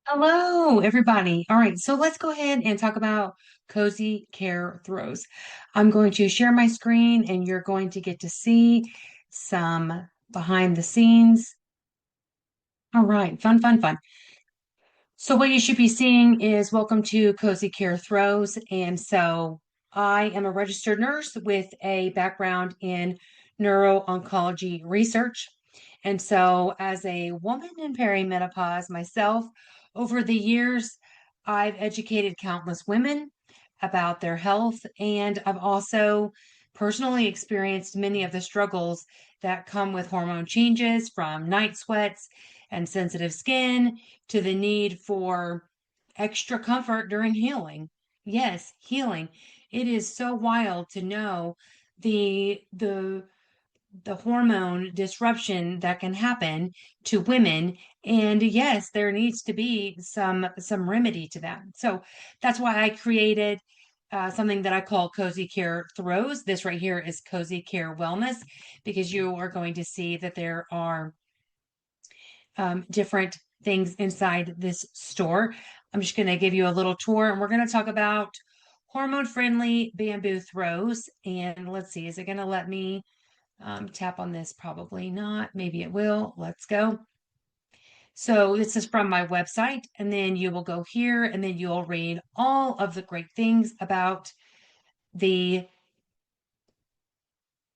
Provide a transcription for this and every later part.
Hello, everybody. All right, so let's go ahead and talk about Cozy Care Throws. I'm going to share my screen and you're going to get to see some behind the scenes. All right, fun, fun, fun. So what you should be seeing is welcome to Cozy Care Throws. And so I am a registered nurse with a background in neuro-oncology research. And so as a woman in perimenopause myself, over the years, I've educated countless women about their health, and I've also personally experienced many of the struggles that come with hormone changes, from night sweats and sensitive skin to the need for extra comfort during healing. Yes, healing. It is so wild to know the the hormone disruption that can happen to women, and yes, there needs to be some remedy to that. So that's why I created something that I call Cozy Care Throws. This right here is Cozy Care Wellness, because you are going to see that there are different things inside this store. I'm just going to give you a little tour, and we're going to talk about hormone friendly bamboo throws. And let's see, is it going to let me tap on this? Probably not. Maybe it will. Let's go. So this is from my website, and then you will go here, and then you'll read all of the great things about the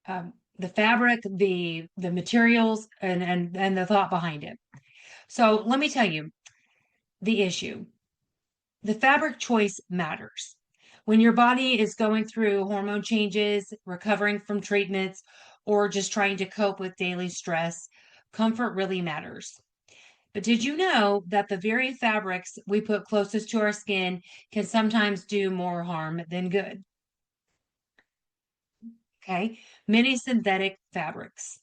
the fabric, the materials, and the thought behind it. So let me tell you the issue. The fabric choice matters. When your body is going through hormone changes, recovering from treatments, or just trying to cope with daily stress, comfort really matters. But did you know that the very fabrics we put closest to our skin can sometimes do more harm than good? Okay. Many synthetic fabrics,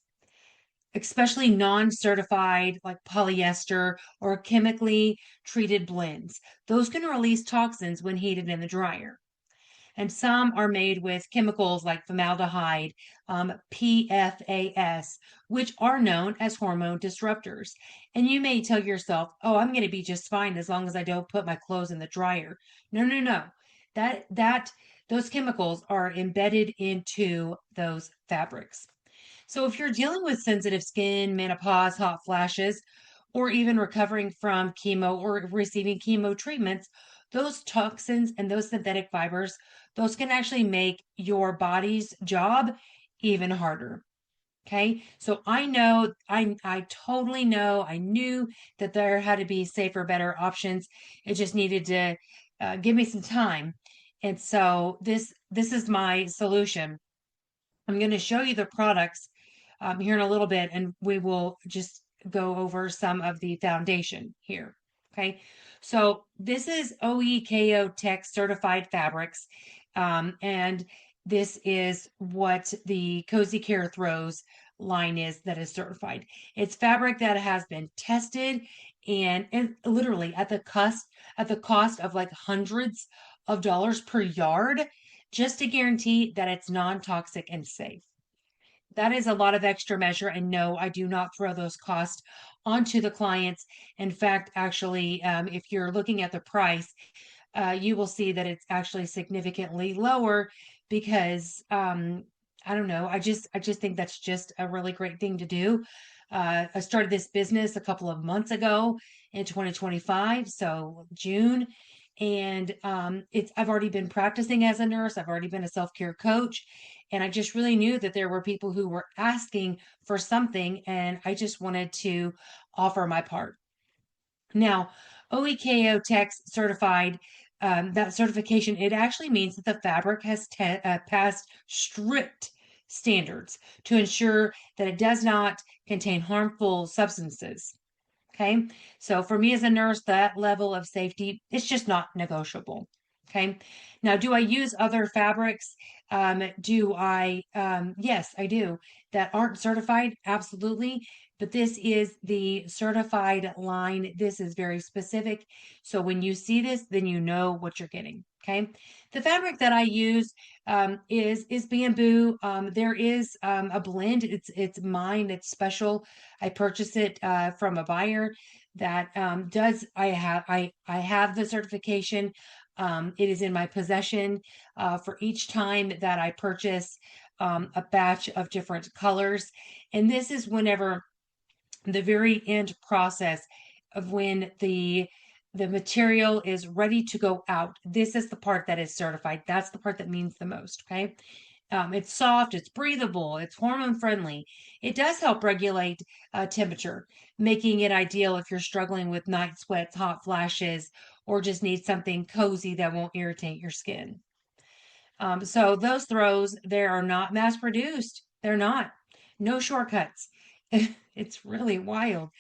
especially non-certified like polyester or chemically treated blends, those can release toxins when heated in the dryer. And some are made with chemicals like formaldehyde, PFAS, which are known as hormone disruptors. And you may tell yourself, "Oh, I'm going to be just fine as long as I don't put my clothes in the dryer." No, no, no. That those chemicals are embedded into those fabrics. So if you're dealing with sensitive skin, menopause, hot flashes, or even recovering from chemo or receiving chemo treatments, those toxins and those synthetic fibers, those can actually make your body's job even harder. Okay. So I totally know, I knew that there had to be safer, better options. It just needed to give me some time. And so this is my solution. I'm going to show you the products here in a little bit, and we will just go over some of the foundation here. Okay, so this is OEKO Tech certified fabrics, and this is what the Cozy Care Throws line is that is certified. It's fabric that has been tested and literally at the cost of like hundreds of dollars per yard, just to guarantee that it's non-toxic and safe. That is a lot of extra measure. And no, I do not throw those costs onto the clients. In fact, actually, if you're looking at the price, you will see that it's actually significantly lower because I don't know. I just think that's just a really great thing to do. I started this business a couple of months ago in 2025, so June, and it's I've already been practicing as a nurse. I've already been a self-care coach, and I just really knew that there were people who were asking for something, and I just wanted to offer my part. Now, OEKO Tex certified, that certification, it actually means that the fabric has passed strict standards to ensure that it does not contain harmful substances. Okay. So for me as a nurse, that level of safety, it's just not negotiable. Okay. Now, do I use other fabrics? Yes, I do, that aren't certified. Absolutely. but this is the certified line. This is very specific. So when you see this, then you know what you're getting. Okay. The fabric that I use is bamboo. There is a blend. It's mine. It's special. I purchased it from a buyer that does. I have the certification. It is in my possession for each time that I purchase a batch of different colors. And this is whenever the very end process of when the material is ready to go out. This is the part that is certified. That's the part that means the most. Okay. It's soft, it's breathable, it's hormone friendly. It does help regulate temperature, making it ideal if you're struggling with night sweats, hot flashes, or just need something cozy that won't irritate your skin. So those throws, they are not mass produced. They're not. No shortcuts. It's really wild,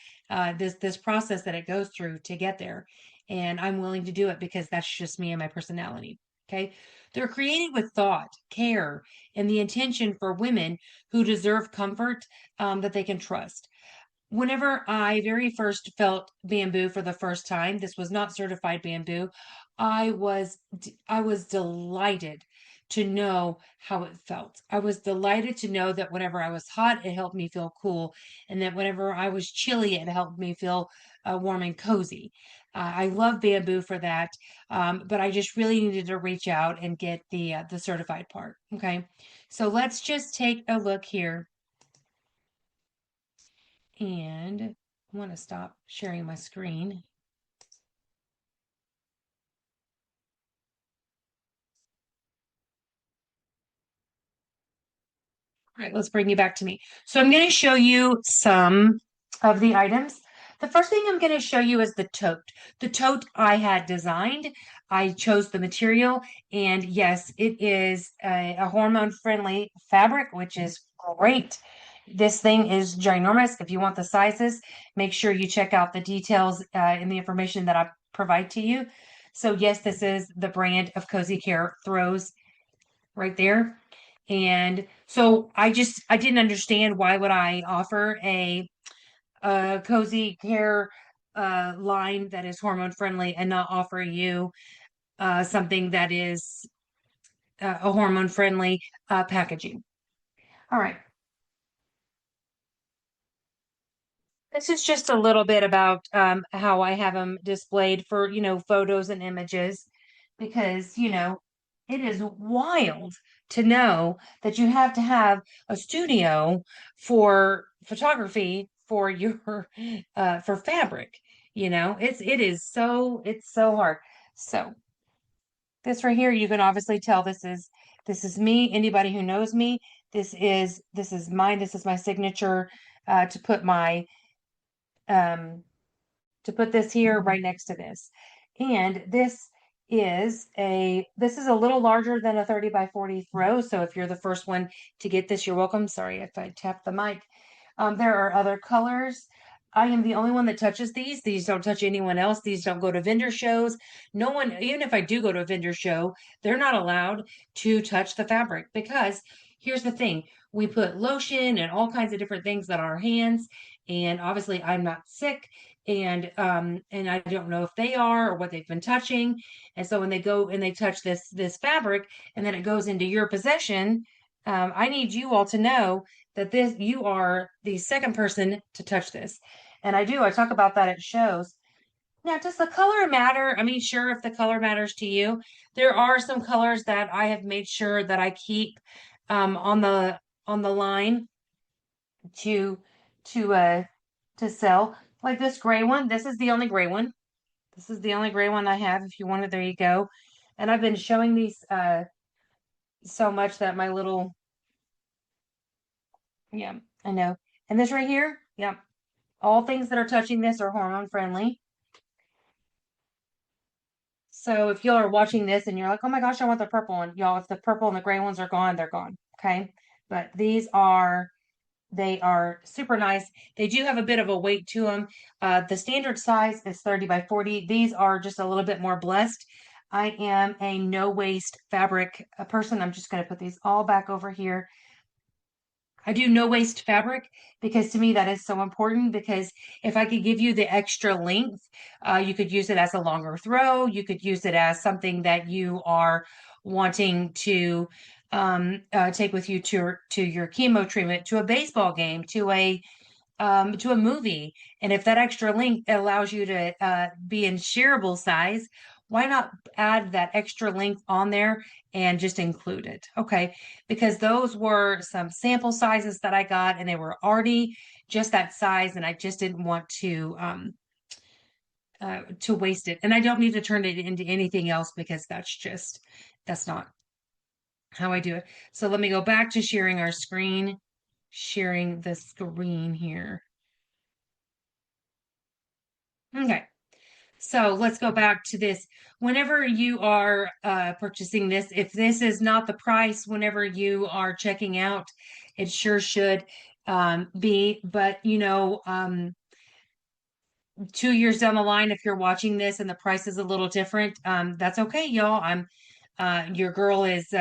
this process that it goes through to get there. And I'm willing to do it because that's just me and my personality. Okay. They're created with thought, care, and the intention for women who deserve comfort that they can trust. Whenever I very first felt bamboo for the first time, this was not certified bamboo. I was delighted to know how it felt. I was delighted to know that whenever I was hot, it helped me feel cool, and that whenever I was chilly, it helped me feel warm and cozy. I love bamboo for that, but I just really needed to reach out and get the certified part. Okay, so let's just take a look here. And I want to stop sharing my screen. All right, let's bring you back to me. So I'm going to show you some of the items. The first thing I'm going to show you is the tote. The tote I had designed. I chose the material, and yes, it is a hormone-friendly fabric, which is great. This thing is ginormous. If you want the sizes, make sure you check out the details in the information that I provide to you. So yes, this is the brand of CozyCare throws right there. And so I didn't understand why would I offer a CozyCare line that is hormone friendly and not offer you something that is a hormone friendly packaging. All right. This is just a little bit about how I have them displayed for, photos and images, because, it is wild to know that you have to have a studio for photography for your for fabric. It's so hard. So this right here, you can obviously tell this is me. Anybody who knows me, this is mine. This is my signature to put my um, to put this here right next to this. And this is a little larger than a 30 by 40 throw. So if you're the first one to get this, you're welcome. Sorry if I tap the mic. There are other colors. I am the only one that touches these. These don't touch anyone else. These don't go to vendor shows. No one, even if I do go to a vendor show, they're not allowed to touch the fabric, because here's the thing. We put lotion and all kinds of different things on our hands. And obviously I'm not sick, and I don't know if they are or what they've been touching. And so when they go and they touch this fabric and then it goes into your possession, I need you all to know that you are the second person to touch this. And I talk about that at shows. Now, does the color matter? I mean, sure, if the color matters to you, there are some colors that I have made sure that I keep on the line to to uh to sell. Like this gray one. This is the only gray one. This is the only gray one I have. If you want it, there you go. And I've been showing these so much that my little, yeah, I know. And this right here, yeah, all things that are touching this are hormone friendly. So if y'all are watching this and you're like, oh my gosh, I want the purple one, y'all, if the purple and the gray ones are gone, they're gone. Okay. But they are super nice. They do have a bit of a weight to them. The standard size is 30 by 40. These are just a little bit more blessed. I am a no waste fabric person. I'm just going to put these all back over here. I do no waste fabric because to me that is so important because if I could give you the extra length, you could use it as a longer throw. You could use it as something that you are wanting to take with you to your chemo treatment, to a baseball game, to a movie. And if that extra link allows you to be in shareable size, why not add that extra length on there and just include it? Okay, because those were some sample sizes that I got and they were already just that size, and I just didn't want to waste it. And I don't need to turn it into anything else because that's not how I do it. So let me go back to sharing our screen, sharing the screen here. Okay. So let's go back to this. Whenever you are purchasing this, if this is not the price, whenever you are checking out, it sure should be. But 2 years down the line, if you're watching this and the price is a little different, that's okay, y'all. Your girl is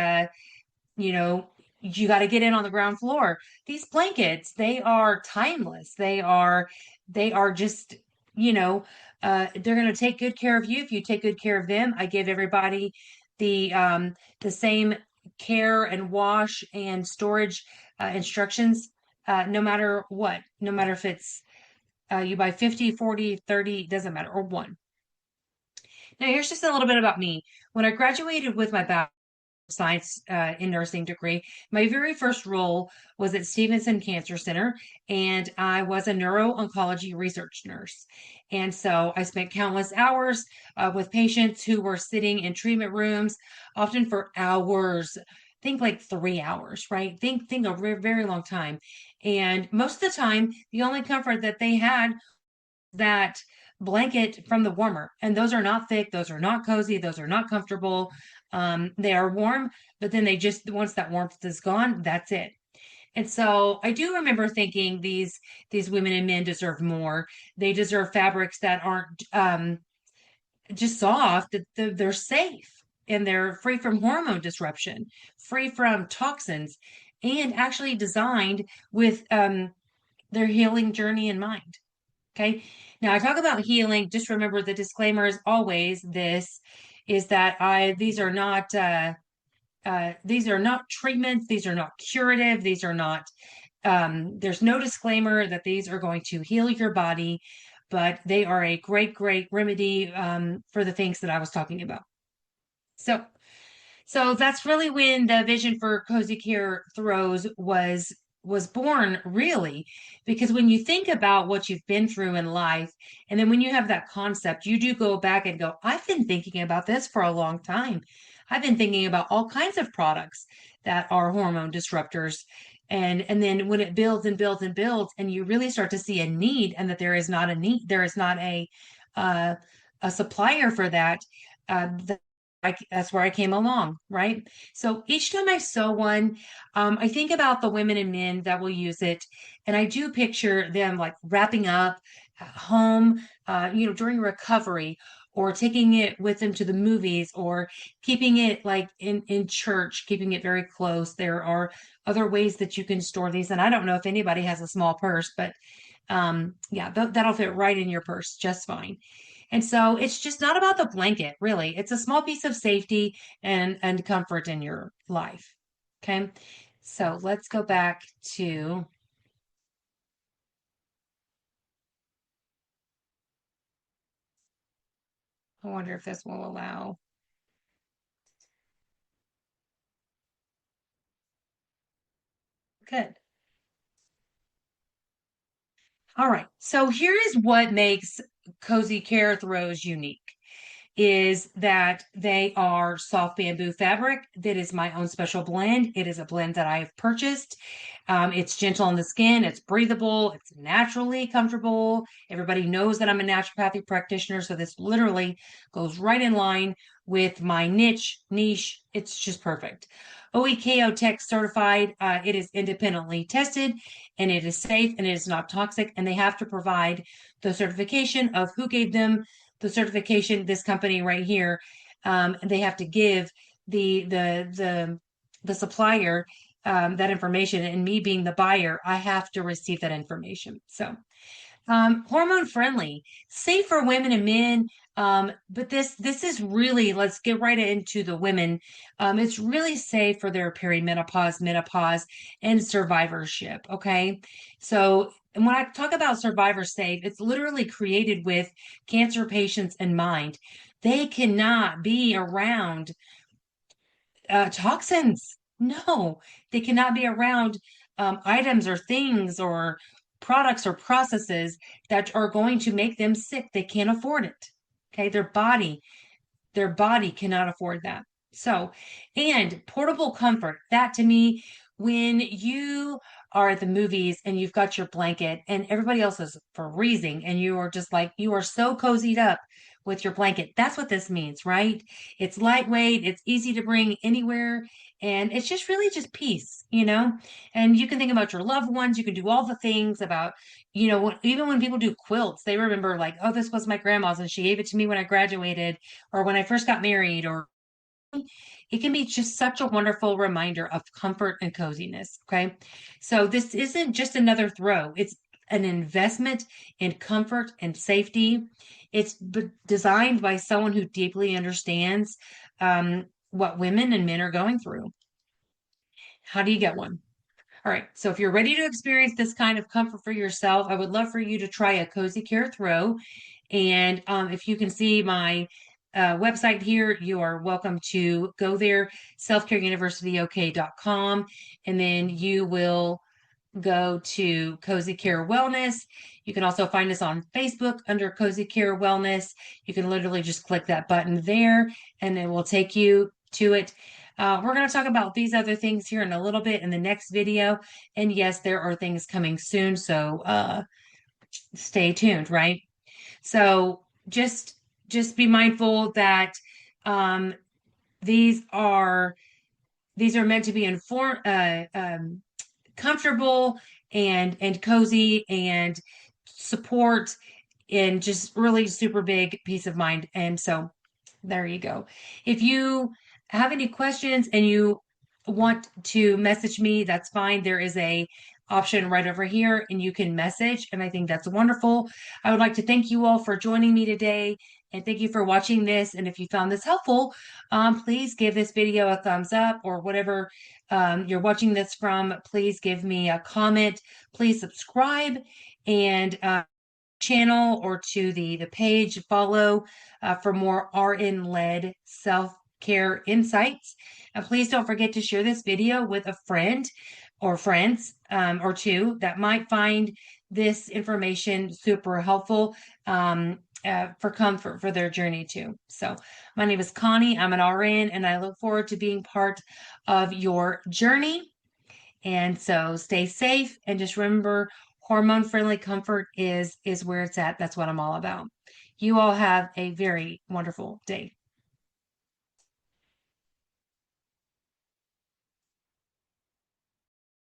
you know, you got to get in on the ground floor. These blankets, they are timeless. They are just, you know, they're going to take good care of you if you take good care of them. I give everybody the same care and wash and storage instructions, no matter what, no matter if it's you buy 50, 40, 30, doesn't matter, or one. Now, here's just a little bit about me. When I graduated with my bachelor's science in nursing degree. My very first role was at Stevenson Cancer Center, and I was a neuro-oncology research nurse. And so I spent countless hours with patients who were sitting in treatment rooms, often for hours. Think like 3 hours, right? Think a very long time. And most of the time, the only comfort that they had that blanket from the warmer. And those are not thick, those are not cozy, those are not comfortable. They are warm, but then they just, once that warmth is gone, that's it. And so I do remember thinking these women and men deserve more. They deserve fabrics that aren't just soft, that they're safe and they're free from hormone disruption, free from toxins, and actually designed with their healing journey in mind. Okay. Now I talk about healing. Just remember the disclaimer is always this is that these are not treatments. These are not curative. These are not, there's no disclaimer that these are going to heal your body, but they are a great remedy for the things that I was talking about. So that's really when the vision for CozyCare Throws was born, really, because when you think about what you've been through in life, and then when you have that concept, you do go back and go, I've been thinking about this for a long time. I've been thinking about all kinds of products that are hormone disruptors. And then when it builds and builds and builds, and you really start to see a need, and that there is not a need, there is not uh, a supplier for that. That's where I came along, right? So each time I sew one, I think about the women and men that will use it, and I do picture them like wrapping up at home, during recovery, or taking it with them to the movies, or keeping it like in church, keeping it very close. There are other ways that you can store these, and I don't know if anybody has a small purse, but yeah, that'll fit right in your purse just fine. And so it's just not about the blanket, really. It's a small piece of safety and comfort in your life. Okay. So let's go back to, I wonder if this will allow. Good. All right. So here is what makes CozyCare Throws unique. Is that they are soft bamboo fabric that is my own special blend. It is a blend that I have purchased. It's gentle on the skin, it's breathable, it's naturally comfortable. Everybody knows that I'm a naturopathic practitioner, so this literally goes right in line with my niche. It's just perfect. OEKO Tech certified. It is independently tested, and it is safe, and it is not toxic, and they have to provide the certification of who gave them the certification, this company right here. They have to give the supplier that information, and me being the buyer, I have to receive that information. So hormone friendly, safe for women and men. But this is really, let's get right into the women. It's really safe for their perimenopause, menopause, and survivorship. Okay. So, and when I talk about survivor safe, it's literally created with cancer patients in mind. They cannot be around toxins. No, they cannot be around items or things or products or processes that are going to make them sick. They can't afford it. Okay, their body cannot afford that. So, and portable comfort, that to me, when you are at the movies and you've got your blanket and everybody else is freezing and you are just like, you are so cozied up with your blanket. That's what this means, right? It's lightweight, it's easy to bring anywhere, and it's just really just peace, you know? And you can think about your loved ones, you can do all the things about, even when people do quilts, they remember like, oh, this was my grandma's and she gave it to me when I graduated or when I first got married, or it can be just such a wonderful reminder of comfort and coziness. Okay. So this isn't just another throw, it's an investment in comfort and safety. It's designed by someone who deeply understands what women and men are going through. How do you get one? All right. So if you're ready to experience this kind of comfort for yourself, I would love for you to try a CozyCare throw. And if you can see my website here, you are welcome to go there, selfcareuniversityok.com, and then you will go to Cozy Care Wellness. You can also find us on Facebook under Cozy Care Wellness. You can literally just click that button there and it will take you to it. We're going to talk about these other things here in a little bit in the next video. And yes, there are things coming soon. So stay tuned, right? So just be mindful that um, these are meant to be comfortable and cozy and support and just really super big peace of mind. And so there you go. If you have any questions and you want to message me, that's fine. There is a option right over here and you can message, and I think that's wonderful. I would like to thank you all for joining me today and thank you for watching this. And if you found this helpful, please give this video a thumbs up, or whatever you're watching this from. Please give me a comment. Please subscribe and channel or to the page, follow for more RN-led self-care insights. And please don't forget to share this video with a friend or friends or two that might find this information super helpful for comfort for their journey too. So my name is Connie. I'm an RN and I look forward to being part of your journey. And so stay safe and just remember, hormone friendly comfort is where it's at. That's what I'm all about. You all have a very wonderful day.